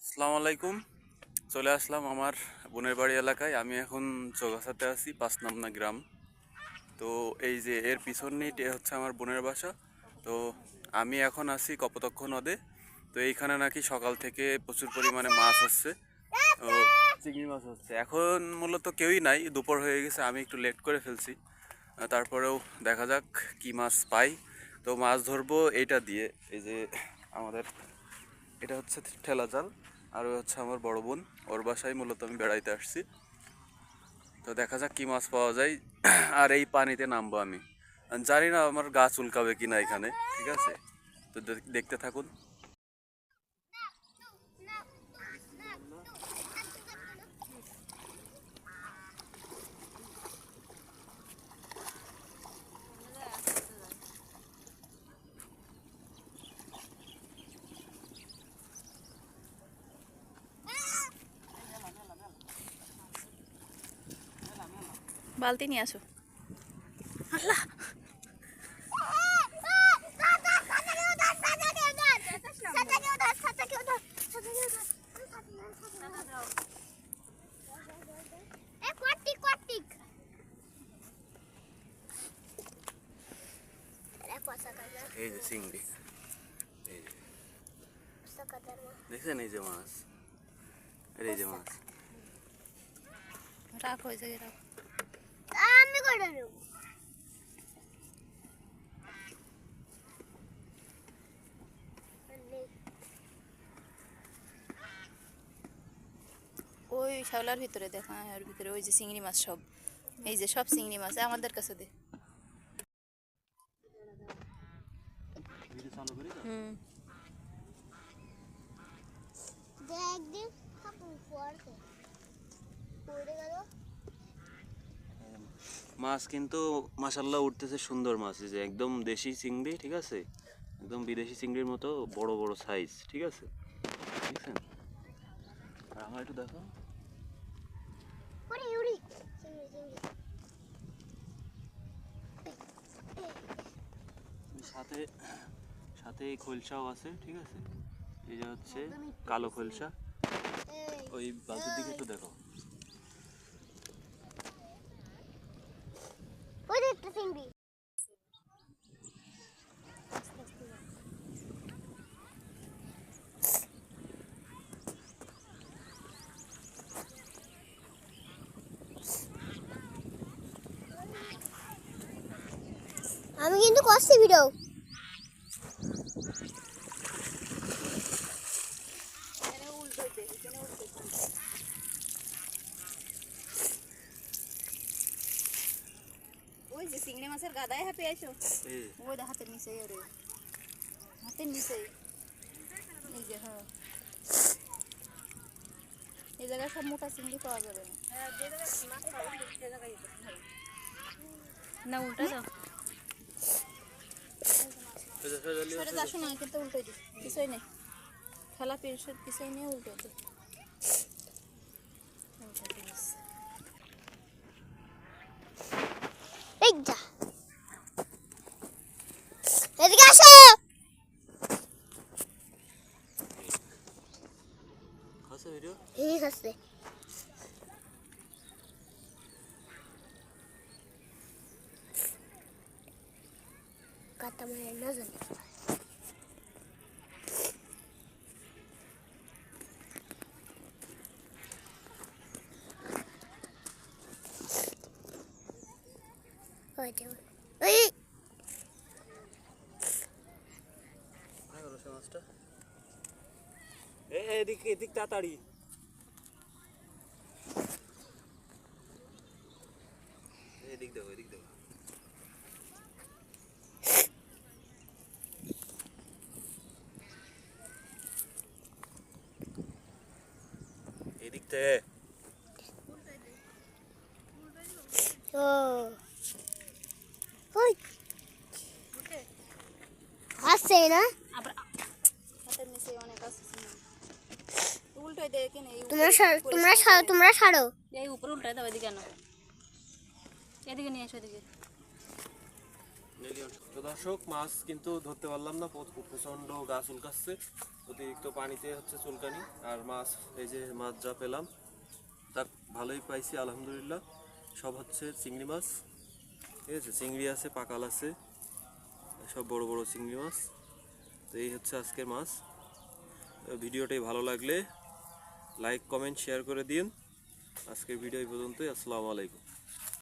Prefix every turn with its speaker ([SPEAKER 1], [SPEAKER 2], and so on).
[SPEAKER 1] আসসালামু আলাইকুম। চলে আসলাম আমার বোনের বাড়ি এলাকায়। আমি এখন চৌগাছাতে আছি, ৫ নম্বর গ্রাম। তো এই যে এর পিছনেই হচ্ছে আমার বোনের বাসা। তো আমি এখন আছি কপোতাক্ষ নদে। তো এইখানে নাকি সকাল থেকে প্রচুর পরিমাণে মাছ হচ্ছে, ও চিংড়ি মাছ হচ্ছে। এখন মূলত কেউই নাই, দুপুর হয়ে গেছে, আমি একটু লেট করে ফেলছি। তারপরেও দেখা যাক কি মাছ পাই। তো মাছ ধরবো এইটা দিয়ে, এই যে আমাদের এটা হচ্ছে ঠেলা জাল। আর ওই হচ্ছে আমার বড় বোন, ওর বাসায় মূলত আমি বেড়াইতে আসছি। তো দেখা যাক কি মাছ পাওয়া যায়। আর এই পানিতে নামবো আমি। জানি না আমার গা চুলকাবে কিনা এখানে, ঠিক আছে? তো দেখতে থাকুন।
[SPEAKER 2] বালতি নিয়ে আসো। আল্লাহ,
[SPEAKER 1] এই যে চিংড়ি, এই যে দেখছেন, এই যে মাছ, এই যে মাছ।
[SPEAKER 2] রাখ হয়ে যায়, রাখ।
[SPEAKER 3] আমি করে দেব।
[SPEAKER 2] ওই শ্যাওলার ভিতরে দেখ, হ্যাঁ ওর ভিতরে ওই যে চিংড়ি মাছ সব, এই যে সব চিংড়ি মাছ আমাদের কাছে দে। হুম,
[SPEAKER 3] একদিন পড়তে পড়ে গেল।
[SPEAKER 1] মাছ কিন্তু মাশাল্লাহ উঠতেছে, সুন্দর মাছ, এই যে একদম দেশি চিংড়ি, ঠিক আছে? একদম বিদেশি চিংড়ির মতো বড় বড় সাইজ, ঠিক আছে? দেখছেন? আর আমার একটু দেখো।
[SPEAKER 3] ওরে উড়ি
[SPEAKER 1] সাথে সাথে এই খোলসাও আছে, ঠিক আছে? এই যে হচ্ছে কালো খোলসা। ওই বালতির দিকে একটু দেখো।
[SPEAKER 3] ওই একটা চিংড়ি। আমি কিন্তু করছি ভিডিও।
[SPEAKER 2] ওই যে চিংড়ি মাছের গাদায় হাতে আইসো, ওই দা হাতের নিচে, রে হাতের নিচে, এই যে হ্যাঁ, এই জায়গায় সব মোটা চিংড়ি পাওয়া যাবে না। না উল্টা যাও, সরে যাসো না, কিন্তু উল্টো দিই, কিছুই নেই, খেলা পেরেছে কিছুই নিয়ে উল্টো দিই।
[SPEAKER 3] এই যা এদিকে আসো।
[SPEAKER 1] আছে ভিডিও।
[SPEAKER 3] ঠিক আছে। কাটা মারে না জানি। ওই যে ওই
[SPEAKER 1] মাছটা এদিক এদিক তাড়াতাড়ি। এদিক দেখো, এদিক দেখো। এদিক থেকে
[SPEAKER 3] ও ওই আসছে না।
[SPEAKER 2] আবার হাতের নিচে অনেক আছে চিংড়ি। উল্টোই দে, কেন এই
[SPEAKER 3] তোমরা তোমরা ছাড়ো।
[SPEAKER 2] এই উপরে উল্টাই দাও, এদিকে আনো, এদিকে নিয়ে এসো, এদিকে।
[SPEAKER 1] তো দর্শক, মাছ কিন্তু ধরতে পারলাম না, প্রচন্ড গা চুলকাচ্ছে।
[SPEAKER 4] অতিরিক্ত পানিতে হচ্ছে চুলকানি। আর মাছ, এই যে মাছ যা পেলাম তা ভালোই পাইছি আলহামদুলিল্লাহ। সব হচ্ছে চিংড়ি মাছ, ঠিক আছে, চিংড়ি আছে, পাকাল আছে, সব বড় বড় চিংড়ি মাছ। তো এই হচ্ছে আজকের মাছ। ভিডিওটি ভালো লাগলে লাইক কমেন্ট শেয়ার করে দিন। আজকের ভিডিও এই পর্যন্তই। আসসালামু আলাইকুম।